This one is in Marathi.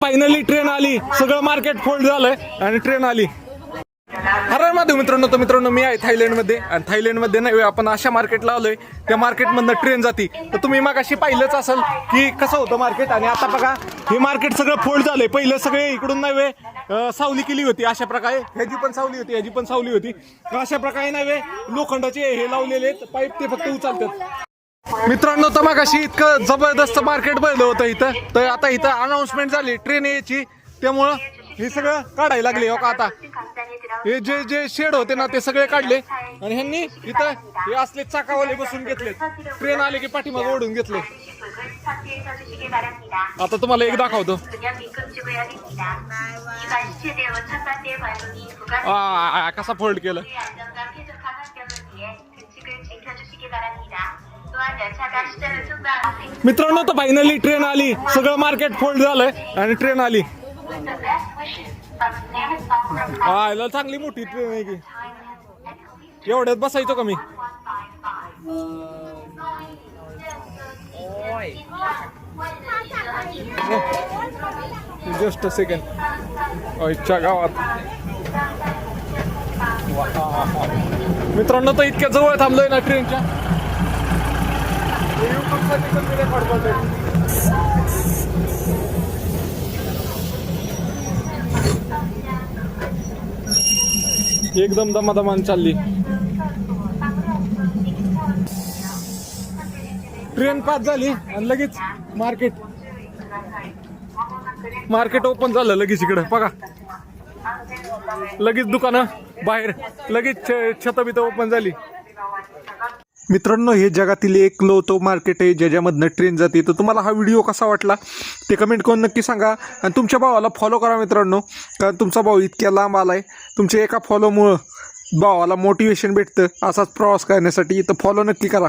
फायनली ट्रेन आली, सगळं मार्केट फोल्ड झालंय आणि ट्रेन आली. हर महादेव मित्रांनो. तर मित्रांनो मी आहे थायलंडमध्ये आणि थायलंडमध्ये नाही आपण अशा मार्केटला आलोय, त्या मार्केटमधनं ट्रेन जाती. तर तुम्ही मगाशी पाहिलंच असेल की कसं होतं मार्केट, आणि आता बघा हे मार्केट सगळं फोल्ड झालंय. पहिलं सगळे इकडून नव्हे सावली केली होती अशा प्रकारे, ह्याची पण सावली होती, ह्याची पण सावली होती. अशा प्रकारे नव्हे लोखंडाचे हे लावलेले पाईप, ते फक्त उचलतात. मित्रांनो तर मगाशी इतकं जबरदस्त मार्केट बनलं होतं इथं. तर आता इथं अनाऊन्समेंट झाली ट्रेन यायची, त्यामुळं हे सगळं काढायला लागले. हो का आता हे जे जे शेड होते ना ते सगळे काढले आणि ह्यांनी इथं हे असले चाकावाले बसून घेतले. ट्रेन आले की पाठीमागे ओढून घेतले. आता तुम्हाला एक दाखवतो. कसा फोल्ड केलं. मित्रांनो तर फायनली ट्रेन आली, सगळं मार्केट फोल्ड झालंय आणि ट्रेन आली. चांगली मोठी ट्रेन आहे की, एवढ्यात बसायचो का मी. जस्ट अ सेकंड आईच्या गावात. मित्रांनो तर इतक्या जवळ थांबलोय ना ट्रेनच्या. एकदम दमादमान चालली ट्रेन. पास झाली आणि लगेच मार्केट ओपन झालं लगेच. इकडं बघा लगेच दुकानं बाहेर, लगेच छतबित ओपन झाली. मित्रांनो हे जगातील एक लोतो मार्केट आहे ज्याच्यामधनं ट्रेन जाते. तर तुम्हाला हा व्हिडिओ कसा वाटला ते कमेंट करून नक्की सांगा. आणि तुमच्या भावाला फॉलो करा मित्रांनो, कारण तुमचा भाऊ इतक्या लांब आलाय. तुमच्या एका फॉलोमुळं भावाला मोटिवेशन भेटतं असाच प्रवास करण्यासाठी. तर फॉलो नक्की करा.